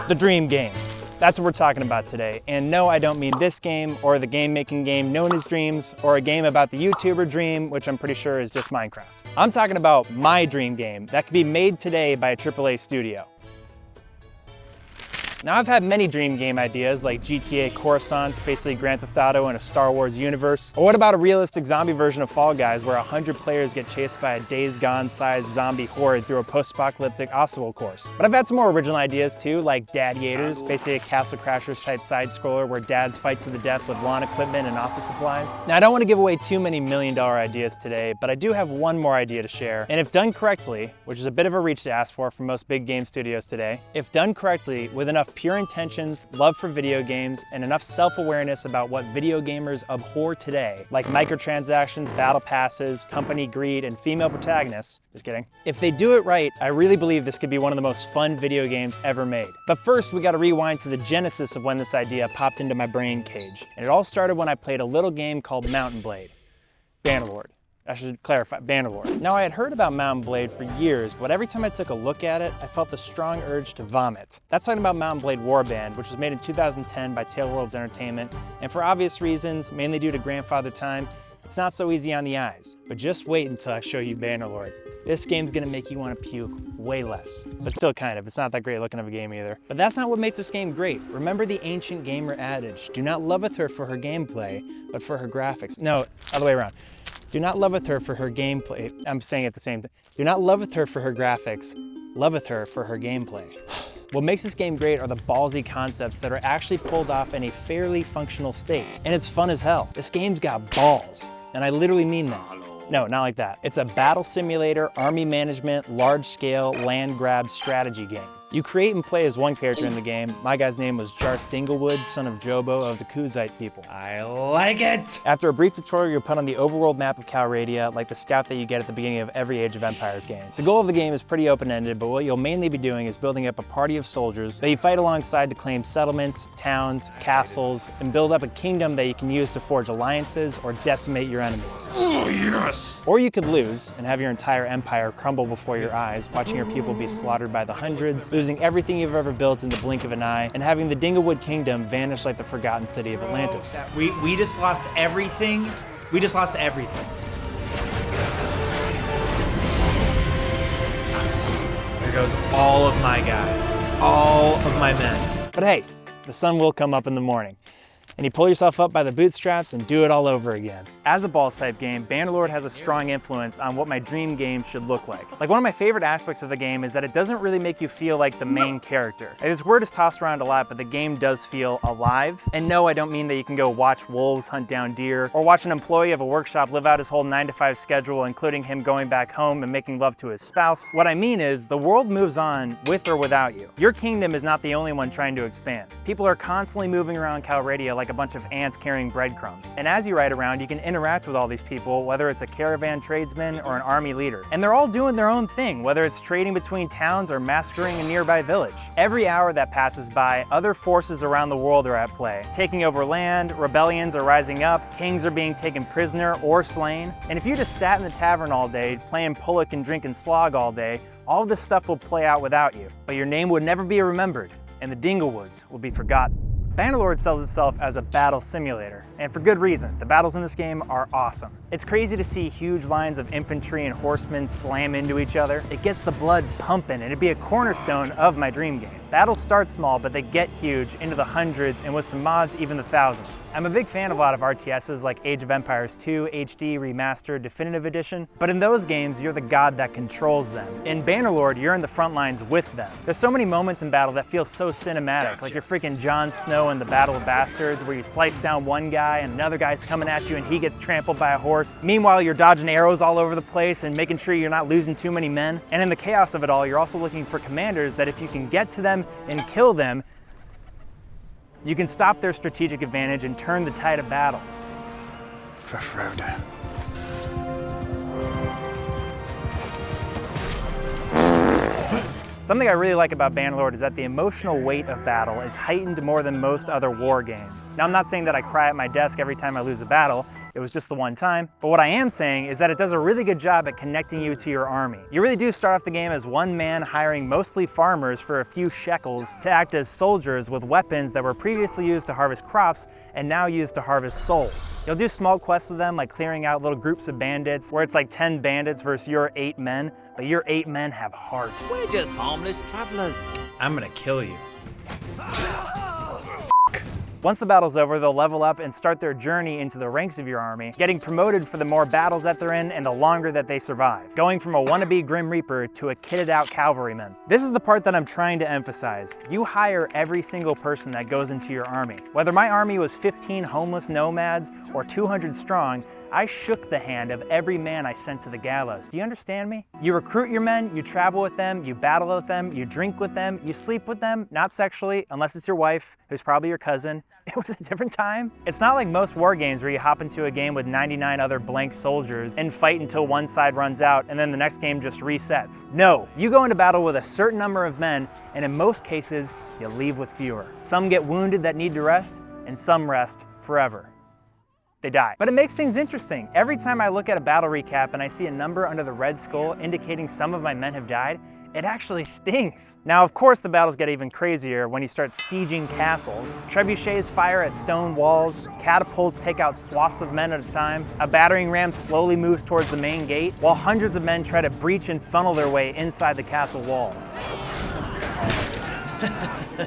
The dream game. That's what we're talking about today. And no, I don't mean this game or the game-making game known as Dreams or a game about the YouTuber Dream, which I'm pretty sure is just Minecraft. I'm talking about my dream game that could be made today by a AAA studio. Now, I've had many dream game ideas like GTA Coruscant, basically Grand Theft Auto in a Star Wars universe. Or what about a realistic zombie version of Fall Guys where 100 players get chased by a Days Gone-sized zombie horde through a post-apocalyptic obstacle course. But I've had some more original ideas too, like Daddiators, basically a Castle Crashers type side-scroller where dads fight to the death with lawn equipment and office supplies. Now, I don't want to give away too many million-dollar ideas today, but I do have one more idea to share. And if done correctly, which is a bit of a reach to ask for from most big game studios today, if done correctly with enough pure intentions, love for video games, and enough self-awareness about what video gamers abhor today, like microtransactions, battle passes, company greed, and female protagonists, just kidding. If they do it right, I really believe this could be one of the most fun video games ever made. But first, we gotta rewind to the genesis of when this idea popped into my brain cage. And it all started when I played a little game called Mountain Blade. Bannerlord. I should clarify, Bannerlord. Now, I had heard about Mountain Blade for years, but every time I took a look at it, I felt the strong urge to vomit. That's talking about Mountain Blade Warband, which was made in 2010 by Tailworlds Entertainment, and for obvious reasons, mainly due to grandfather time, it's not so easy on the eyes. But just wait until I show you Bannerlord. This game's gonna make you want to puke way less. But still kind of, it's not that great looking of a game either. But that's not what makes this game great. Remember the ancient gamer adage, do not loveth her for her gameplay, but for her graphics. No, other way around. Do not loveth her for her gameplay. I'm saying it the same thing. Do not loveth her for her graphics, loveth her for her gameplay. What makes this game great are the ballsy concepts that are actually pulled off in a fairly functional state. And it's fun as hell. This game's got balls, and I literally mean that. No, not like that. It's a battle simulator, army management, large-scale land grab strategy game. You create and play as one character in the game. My guy's name was Jarth Dinglewood, son of Jobo of the Kuzite people. I like it! After a brief tutorial, you're put on the overworld map of Calradia, like the scout that you get at the beginning of every Age of Empires game. The goal of the game is pretty open-ended, but what you'll mainly be doing is building up a party of soldiers that you fight alongside to claim settlements, towns, castles, and build up a kingdom that you can use to forge alliances or decimate your enemies. Oh, yes! Or you could lose and have your entire empire crumble before your eyes, watching your people be slaughtered by the hundreds, losing everything you've ever built in the blink of an eye, and having the Dinglewood Kingdom vanish like the forgotten city of Atlantis. We just lost everything. We just lost everything. There goes all of my guys. All of my men. But hey, the sun will come up in the morning. And you pull yourself up by the bootstraps and do it all over again. As a balls type game, Bannerlord has a strong influence on what my dream game should look like. Like, one of my favorite aspects of the game is that it doesn't really make you feel like the main character. Like, this word is tossed around a lot, but the game does feel alive. And no, I don't mean that you can go watch wolves hunt down deer, or watch an employee of a workshop live out his whole 9-to-5 schedule, including him going back home and making love to his spouse. What I mean is, the world moves on with or without you. Your kingdom is not the only one trying to expand. People are constantly moving around Calradia like a bunch of ants carrying breadcrumbs. And as you ride around, you can interact with all these people, whether it's a caravan tradesman or an army leader. And they're all doing their own thing, whether it's trading between towns or massacring a nearby village. Every hour that passes by, other forces around the world are at play, taking over land, rebellions are rising up, kings are being taken prisoner or slain. And if you just sat in the tavern all day, playing Pullock and drinking slog all day, all of this stuff will play out without you. But your name would never be remembered, and the Dinglewoods will be forgotten. Bannerlord sells itself as a battle simulator, and for good reason. The battles in this game are awesome. It's crazy to see huge lines of infantry and horsemen slam into each other. It gets the blood pumping, and it'd be a cornerstone of my dream game. Battles start small, but they get huge, into the hundreds, and with some mods, even the thousands. I'm a big fan of a lot of RTSs like Age of Empires 2, HD, Remastered, Definitive Edition, but in those games, you're the god that controls them. In Bannerlord, you're in the front lines with them. There's so many moments in battle that feel so cinematic, like you're freaking Jon Snow in the Battle of Bastards, where you slice down one guy and another guy's coming at you and he gets trampled by a horse. Meanwhile, you're dodging arrows all over the place and making sure you're not losing too many men. And in the chaos of it all, you're also looking for commanders that if you can get to them and kill them, you can stop their strategic advantage and turn the tide of battle. For Frodo. Something I really like about Bannerlord is that the emotional weight of battle is heightened more than most other war games. Now, I'm not saying that I cry at my desk every time I lose a battle. it was just the one time. But what I am saying is that it does a really good job at connecting you to your army. You really do start off the game as one man hiring mostly farmers for a few shekels to act as soldiers with weapons that were previously used to harvest crops and now used to harvest souls. You'll do small quests with them, like clearing out little groups of bandits, where it's like 10 bandits versus your 8 men, but your 8 men have heart. We're just harmless travelers. I'm gonna kill you. Once the battle's over, they'll level up and start their journey into the ranks of your army, getting promoted for the more battles that they're in and the longer that they survive, going from a wannabe Grim Reaper to a kitted out cavalryman. This is the part that I'm trying to emphasize. You hire every single person that goes into your army. Whether my army was 15 homeless nomads or 200 strong, I shook the hand of every man I sent to the gallows. Do you understand me? You recruit your men, you travel with them, you battle with them, you drink with them, you sleep with them, not sexually, unless it's your wife, who's probably your cousin. It was a different time. It's not like most war games where you hop into a game with 99 other blank soldiers and fight until one side runs out and then the next game just resets. No, you go into battle with a certain number of men, and in most cases, you leave with fewer. Some get wounded that need to rest, and some rest forever. They die. But it makes things interesting. Every time I look at a battle recap and I see a number under the red skull indicating some of my men have died, it actually stings. Now, of course, the battles get even crazier when you start sieging castles. Trebuchets fire at stone walls, catapults take out swaths of men at a time, a battering ram slowly moves towards the main gate, while hundreds of men try to breach and funnel their way inside the castle walls.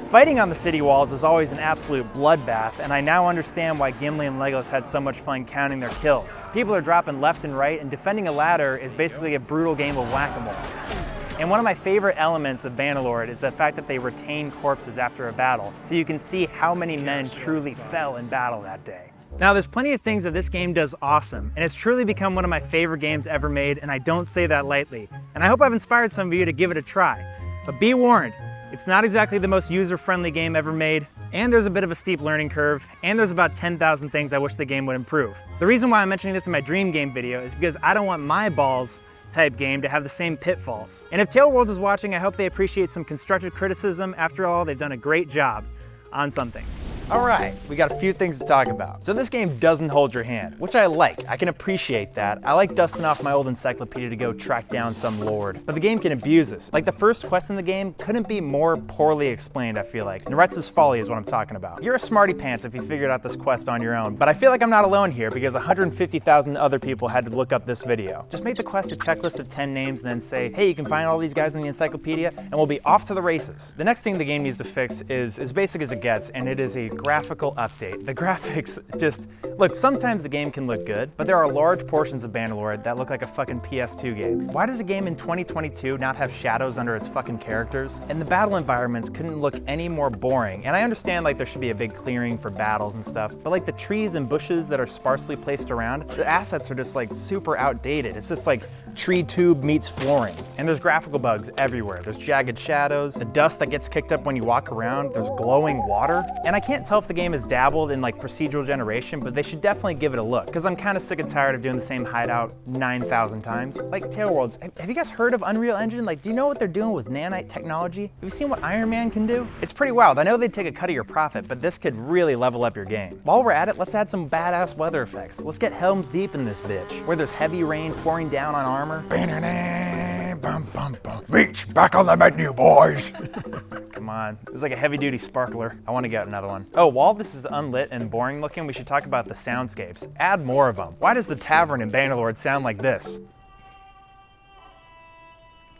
Fighting on the city walls is always an absolute bloodbath, and I now understand why Gimli and Legolas had so much fun counting their kills. People are dropping left and right, and defending a ladder is basically a brutal game of whack-a-mole. And one of my favorite elements of Bannerlord is the fact that they retain corpses after a battle, so you can see how many men truly fell in battle that day. Now, there's plenty of things that this game does awesome, and it's truly become one of my favorite games ever made, and I don't say that lightly. And I hope I've inspired some of you to give it a try. But be warned, it's not exactly the most user-friendly game ever made, and there's a bit of a steep learning curve, and there's about 10,000 things I wish the game would improve. The reason why I'm mentioning this in my dream game video is because I don't want my balls type game to have the same pitfalls. And if Tailworlds is watching, I hope they appreciate some constructive criticism. After all, they've done a great job on some things. All right, we got a few things to talk about. So this game doesn't hold your hand, which I like. I can appreciate that. I like dusting off my old encyclopedia to go track down some lord. But the game can abuse us. Like the first quest in the game couldn't be more poorly explained, I feel like. Neretz's Folly is what I'm talking about. You're a smarty pants if you figured out this quest on your own, but I feel like I'm not alone here because 150,000 other people had to look up this video. Just make the quest a checklist of 10 names and then say, hey, you can find all these guys in the encyclopedia and we'll be off to the races. The next thing the game needs to fix is as basic as it gets, and it is a graphical update. The graphics just, look, sometimes the game can look good, but there are large portions of Bannerlord that look like a fucking PS2 game. Why does a game in 2022 not have shadows under its fucking characters? And the battle environments couldn't look any more boring. And I understand like there should be a big clearing for battles and stuff, but like the trees and bushes that are sparsely placed around, the assets are just like super outdated. It's just like tree tube meets flooring. And there's graphical bugs everywhere. There's jagged shadows, the dust that gets kicked up when you walk around, there's glowing water. And I can't tell if the game has dabbled in like procedural generation, but they should definitely give it a look, because I'm kind of sick and tired of doing the same hideout 9,000 times. Like Tailworlds, have you guys heard of Unreal Engine? Like, do you know what they're doing with nanite technology? Have you seen what Iron Man can do? It's pretty wild. I know they'd take a cut of your profit, but this could really level up your game. While we're at it, let's add some badass weather effects. Let's get Helm's Deep in this bitch, where there's heavy rain pouring down on armor. Reach back on the menu, boys. Come on, it's like a heavy-duty sparkler. I want to get another one. Oh, while this is unlit and boring looking, we should talk about the soundscapes. Add more of them. Why does the tavern in Bannerlord sound like this?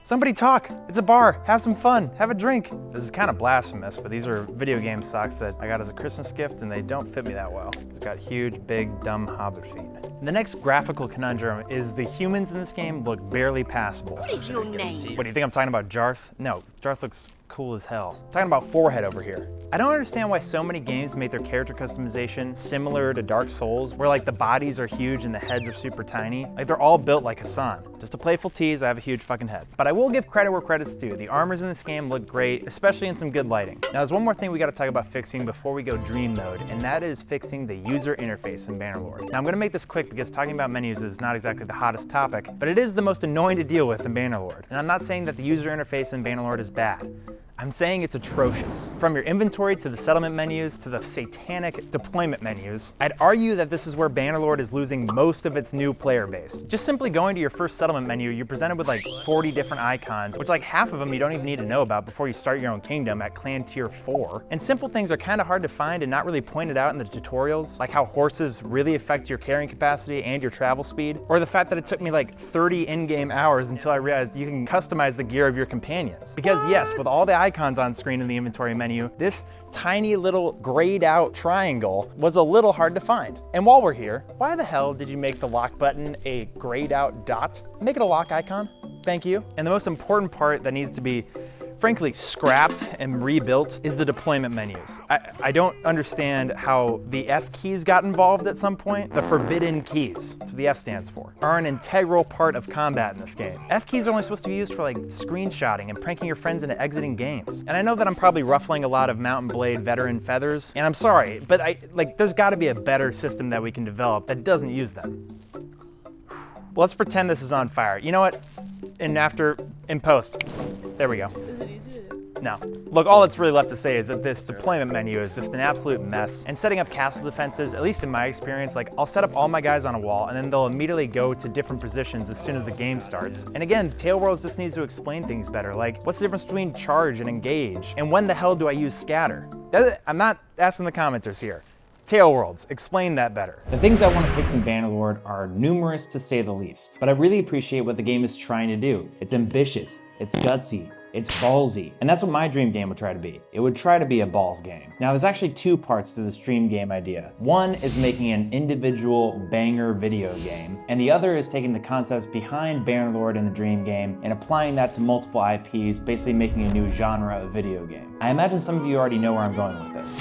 Somebody talk. It's a bar. Have some fun. Have a drink. This is kind of blasphemous, but these are video game socks that I got as a Christmas gift, and they don't fit me that well. It's got huge, big, dumb hobbit feet. The next graphical conundrum is the humans in this game look barely passable. What is your name? What, do you think I'm talking about Jarth? No, Jarth looks cool as hell. I'm talking about Forehead over here. I don't understand why so many games make their character customization similar to Dark Souls, where like the bodies are huge and the heads are super tiny. Like they're all built like Hassan. Just a playful tease, I have a huge fucking head. But I will give credit where credit's due. The armors in this game look great, especially in some good lighting. Now there's one more thing we gotta talk about fixing before we go dream mode, and that is fixing the user interface in Bannerlord. Now I'm gonna make this quick because talking about menus is not exactly the hottest topic, but it is the most annoying to deal with in Bannerlord. And I'm not saying that the user interface in Bannerlord is bad. I'm saying it's atrocious. From your inventory to the settlement menus to the satanic deployment menus, I'd argue that this is where Bannerlord is losing most of its new player base. Just simply going to your first settlement menu, you're presented with like 40 different icons, which like half of them you don't even need to know about before you start your own kingdom at clan tier 4. And simple things are kind of hard to find and not really pointed out in the tutorials, like how horses really affect your carrying capacity and your travel speed, or the fact that it took me like 30 in-game hours until I realized you can customize the gear of your companions. Because yes, with all the icons on screen in the inventory menu, this tiny little grayed out triangle was a little hard to find. And while we're here, why the hell did you make the lock button a grayed out dot? Make it a lock icon, thank you. And the most important part that needs to be frankly scrapped and rebuilt is the deployment menus. I don't understand how the F keys got involved at some point. The forbidden keys, that's what the F stands for, are an integral part of combat in this game. F keys are only supposed to be used for like screenshotting and pranking your friends into exiting games. And I know that I'm probably ruffling a lot of Mountain Blade veteran feathers, and I'm sorry, but there's gotta be a better system that we can develop that doesn't use them. Let's pretend this is on fire. You know what? In post. There we go. Is it easy to do? No. Look, all that's really left to say is that this deployment menu is just an absolute mess. And setting up castle defenses, at least in my experience, like I'll set up all my guys on a wall and then they'll immediately go to different positions as soon as the game starts. And again, Tale Worlds just needs to explain things better. Like, what's the difference between charge and engage? And when the hell do I use scatter? I'm not asking the commenters here. Tale Worlds, explain that better. The things I want to fix in Bannerlord are numerous to say the least, but I really appreciate what the game is trying to do. It's ambitious, it's gutsy, it's ballsy, and that's what my dream game would try to be. It would try to be a balls game. Now there's actually two parts to this dream game idea. One is making an individual banger video game, and the other is taking the concepts behind Bannerlord and the dream game and applying that to multiple IPs, basically making a new genre of video game. I imagine some of you already know where I'm going with this.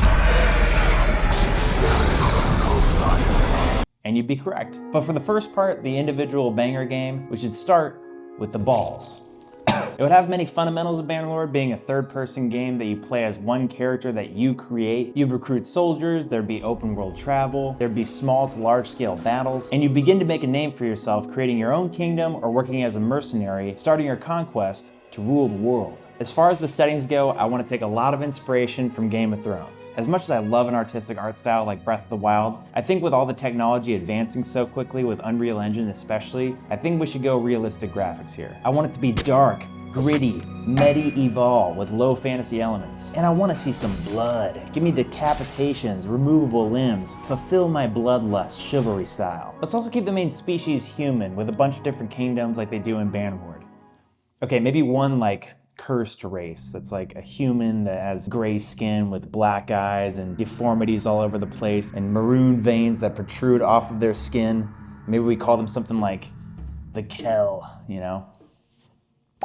And you'd be correct. But for the first part, the individual banger game, we should start with the balls. It would have many fundamentals of Bannerlord, being a third-person game that you play as one character that you create. You'd recruit soldiers, there'd be open world travel, there'd be small to large-scale battles, and you begin to make a name for yourself, creating your own kingdom or working as a mercenary, starting your conquest to rule the world. As far as the settings go, I want to take a lot of inspiration from Game of Thrones. As much as I love an artistic art style like Breath of the Wild, I think with all the technology advancing so quickly, with Unreal Engine especially, I think we should go realistic graphics here. I want it to be dark, gritty, medieval with low fantasy elements. And I want to see some blood. Give me decapitations, removable limbs, fulfill my bloodlust chivalry style. Let's also keep the main species human with a bunch of different kingdoms like they do in Bannerlord. Okay, maybe one like cursed race that's like a human that has gray skin with black eyes and deformities all over the place and maroon veins that protrude off of their skin. Maybe we call them something like the Kell, you know?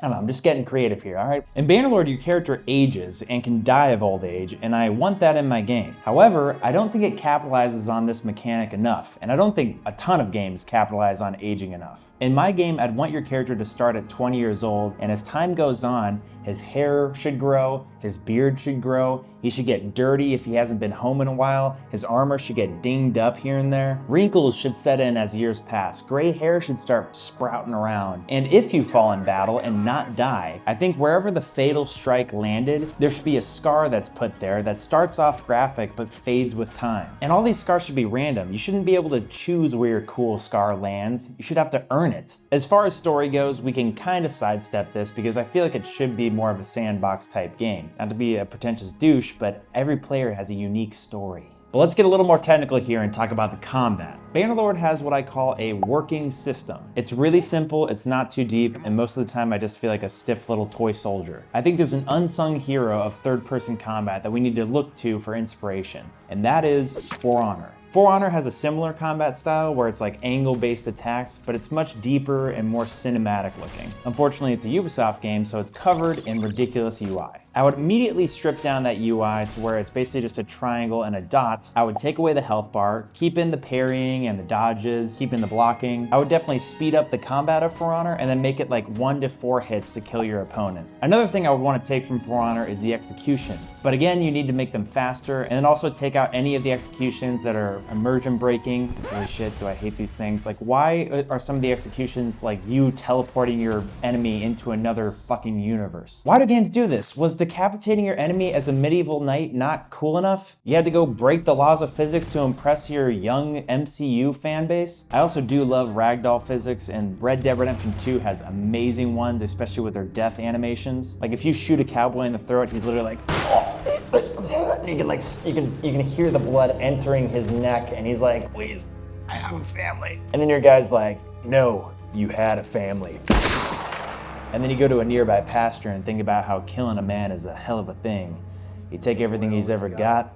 I don't know, I'm just getting creative here, all right? In Bannerlord, your character ages and can die of old age, and I want that in my game. However, I don't think it capitalizes on this mechanic enough, and I don't think a ton of games capitalize on aging enough. In my game, I'd want your character to start at 20 years old, and as time goes on, his hair should grow, his beard should grow, he should get dirty if he hasn't been home in a while, his armor should get dinged up here and there, wrinkles should set in as years pass, gray hair should start sprouting around, and if you fall in battle and not die, I think wherever the fatal strike landed, there should be a scar that's put there that starts off graphic but fades with time. And all these scars should be random. You shouldn't be able to choose where your cool scar lands. You should have to earn it. As far as story goes, we can kind of sidestep this because I feel like it should be more of a sandbox type game. Not to be a pretentious douche, but every player has a unique story. But let's get a little more technical here and talk about the combat. Bannerlord has what I call a working system. It's really simple, it's not too deep, and most of the time I just feel like a stiff little toy soldier. I think there's an unsung hero of third-person combat that we need to look to for inspiration, and that is For Honor. For Honor has a similar combat style where it's like angle-based attacks, but it's much deeper and more cinematic looking. Unfortunately, it's a Ubisoft game, so it's covered in ridiculous UI. I would immediately strip down that UI to where it's basically just a triangle and a dot. I would take away the health bar, keep in the parrying and the dodges, keep in the blocking. I would definitely speed up the combat of For Honor and then make it like 1 to 4 hits to kill your opponent. Another thing I would want to take from For Honor is the executions. But again, you need to make them faster and then also take out any of the executions that are immersion breaking. Holy shit, do I hate these things. Like, why are some of the executions like you teleporting your enemy into another fucking universe? Why do games do this? Was to decapitating your enemy as a medieval knight not cool enough? You had to go break the laws of physics to impress your young MCU fan base? I also do love ragdoll physics, and Red Dead Redemption 2 has amazing ones, especially with their death animations. Like if you shoot a cowboy in the throat, he's literally like, you can hear the blood entering his neck, and he's like, please, I have a family. And then your guy's like, no, you had a family. And then you go to a nearby pasture and think about how killing a man is a hell of a thing. You take everything he's ever got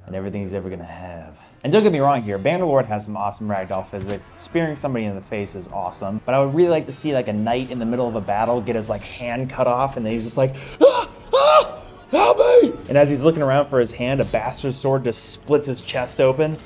and everything he's ever gonna have. And don't get me wrong here, Bannerlord has some awesome ragdoll physics. Spearing somebody in the face is awesome, but I would really like to see like a knight in the middle of a battle get his like hand cut off, and then he's just like, help me! And as he's looking around for his hand, a bastard sword just splits his chest open.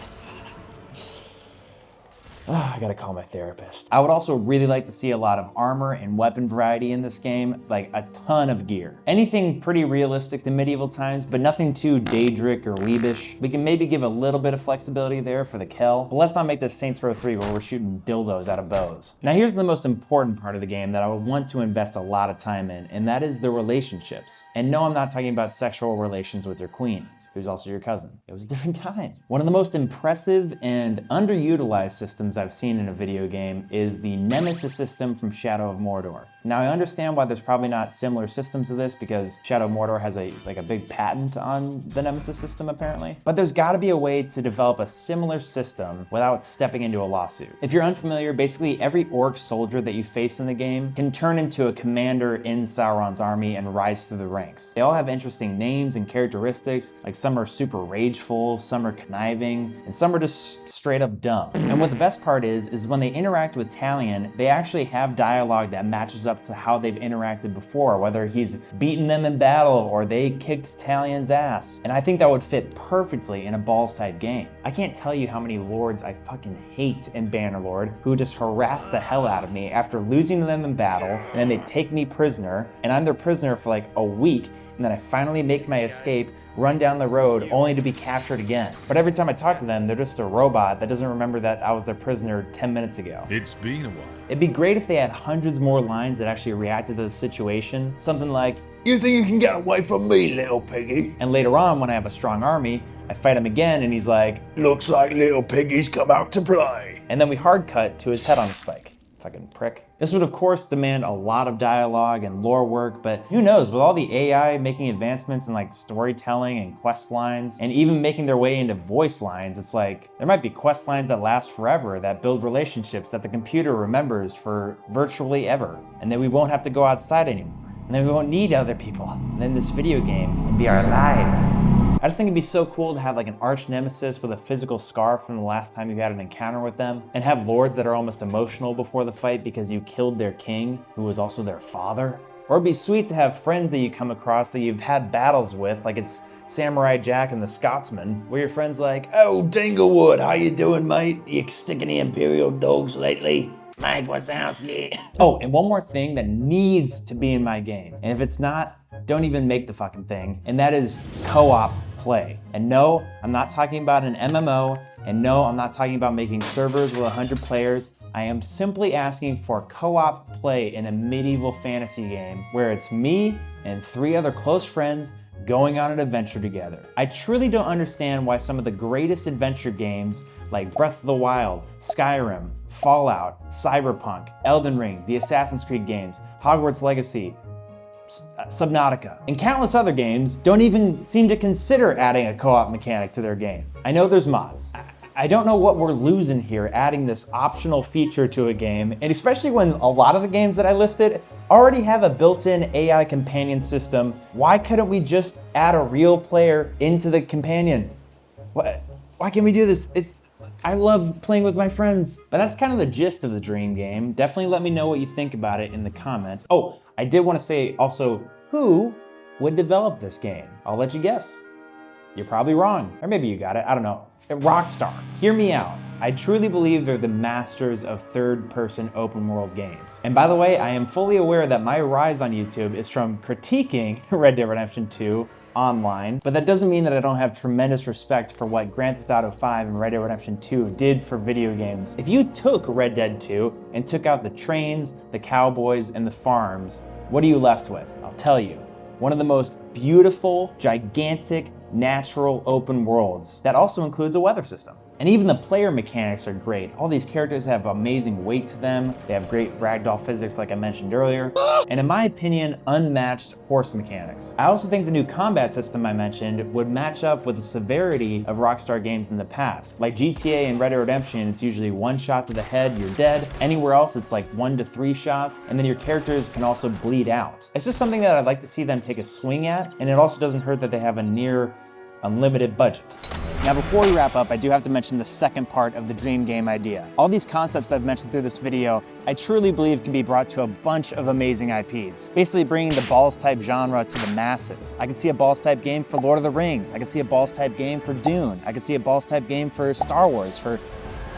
I gotta call my therapist. I would also really like to see a lot of armor and weapon variety in this game, like a ton of gear. Anything pretty realistic to medieval times, but nothing too Daedric or Weebish. We can maybe give a little bit of flexibility there for the Kel, but let's not make this Saints Row 3 where we're shooting dildos out of bows. Now here's the most important part of the game that I would want to invest a lot of time in, and that is the relationships. And no, I'm not talking about sexual relations with your queen, who's also your cousin. It was a different time. One of the most impressive and underutilized systems I've seen in a video game is the nemesis system from Shadow of Mordor. Now I understand why there's probably not similar systems to this because Shadow of Mordor has a big patent on the nemesis system apparently. But there's gotta be a way to develop a similar system without stepping into a lawsuit. If you're unfamiliar, basically every orc soldier that you face in the game can turn into a commander in Sauron's army and rise through the ranks. They all have interesting names and characteristics, like some are super rageful, some are conniving, and some are just straight up dumb. And what the best part is when they interact with Talion, they actually have dialogue that matches up to how they've interacted before, whether he's beaten them in battle or they kicked Talion's ass. And I think that would fit perfectly in a balls type game. I can't tell you how many lords I fucking hate in Bannerlord who just harass the hell out of me after losing to them in battle, and then they take me prisoner, and I'm their prisoner for like a week, and then I finally make my escape, run down the road only to be captured again. But every time I talk to them, they're just a robot that doesn't remember that I was their prisoner 10 minutes ago. It's been a while. It'd be great if they had hundreds more lines that actually reacted to the situation. Something like, you think you can get away from me, little piggy? And later on, when I have a strong army, I fight him again and he's like, looks like little piggy's come out to play. And then we hard cut to his head on a spike. Fucking prick. This would of course demand a lot of dialogue and lore work, but who knows, with all the AI making advancements in like storytelling and quest lines, and even making their way into voice lines, it's like, there might be quest lines that last forever, that build relationships that the computer remembers for virtually ever. And then we won't have to go outside anymore. And then we won't need other people. And then this video game can be our lives. I just think it'd be so cool to have like an arch nemesis with a physical scar from the last time you had an encounter with them, and have lords that are almost emotional before the fight because you killed their king, who was also their father. Or it'd be sweet to have friends that you come across that you've had battles with, like it's Samurai Jack and the Scotsman, where your friend's like, oh, Dinglewood, how you doing, mate? You sticking the Imperial dogs lately? Mike Wazowski. Oh, and one more thing that needs to be in my game, and if it's not, don't even make the fucking thing, and that is co-op play. And no, I'm not talking about an MMO, and no, I'm not talking about making servers with 100 players. I am simply asking for co-op play in a medieval fantasy game where it's me and 3 other close friends going on an adventure together. I truly don't understand why some of the greatest adventure games like Breath of the Wild, Skyrim, Fallout, Cyberpunk, Elden Ring, the Assassin's Creed games, Hogwarts Legacy, Subnautica, and countless other games don't even seem to consider adding a co-op mechanic to their game. I know there's mods. I don't know what we're losing here adding this optional feature to a game, and especially when a lot of the games that I listed already have a built-in AI companion system. Why couldn't we just add a real player into the companion? Why can't we do this? I love playing with my friends. But that's kind of the gist of the dream game. Definitely let me know what you think about it in the comments. Oh, I did want to say also, who would develop this game? I'll let you guess. You're probably wrong. Or maybe you got it, I don't know. Rockstar. Hear me out. I truly believe they're the masters of third-person open world games. And by the way, I am fully aware that my rise on YouTube is from critiquing Red Dead Redemption 2 online, but that doesn't mean that I don't have tremendous respect for what Grand Theft Auto 5 and Red Dead Redemption 2 did for video games. If you took Red Dead 2 and took out the trains, the cowboys, and the farms, what are you left with? I'll tell you. One of the most beautiful, gigantic, natural open worlds that also includes a weather system. And even the player mechanics are great. All these characters have amazing weight to them. They have great ragdoll physics like I mentioned earlier. And in my opinion, unmatched horse mechanics. I also think the new combat system I mentioned would match up with the severity of Rockstar games in the past. Like GTA and Red Dead Redemption, it's usually 1 shot to the head, you're dead. Anywhere else, it's like 1 to 3 shots, and then your characters can also bleed out. It's just something that I'd like to see them take a swing at, and it also doesn't hurt that they have a near unlimited budget. Now before we wrap up, I do have to mention the second part of the dream game idea. All these concepts I've mentioned through this video, I truly believe can be brought to a bunch of amazing IPs. Basically bringing the Balls type genre to the masses. I can see a Balls type game for Lord of the Rings. I can see a Balls type game for Dune. I can see a Balls type game for Star Wars, for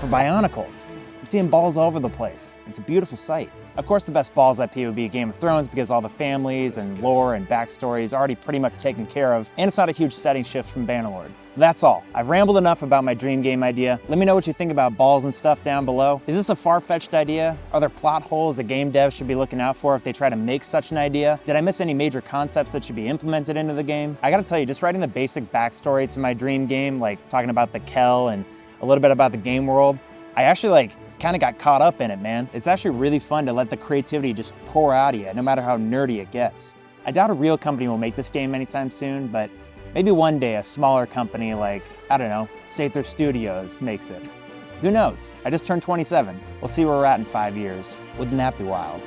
Bionicles. I'm seeing balls all over the place. It's a beautiful sight. Of course, the best Balls IP would be Game of Thrones because all the families and lore and backstory is already pretty much taken care of, and it's not a huge setting shift from Bannerlord. That's all. I've rambled enough about my dream game idea. Let me know what you think about balls and stuff down below. Is this a far-fetched idea? Are there plot holes that game devs should be looking out for if they try to make such an idea? Did I miss any major concepts that should be implemented into the game? I gotta tell you, just writing the basic backstory to my dream game, like talking about the Kell and a little bit about the game world, I actually kind of got caught up in it, man. It's actually really fun to let the creativity just pour out of you, no matter how nerdy it gets. I doubt a real company will make this game anytime soon, but maybe one day a smaller company like, I don't know, Sather Studios makes it. Who knows? I just turned 27. We'll see where we're at in 5 years. Wouldn't that be wild?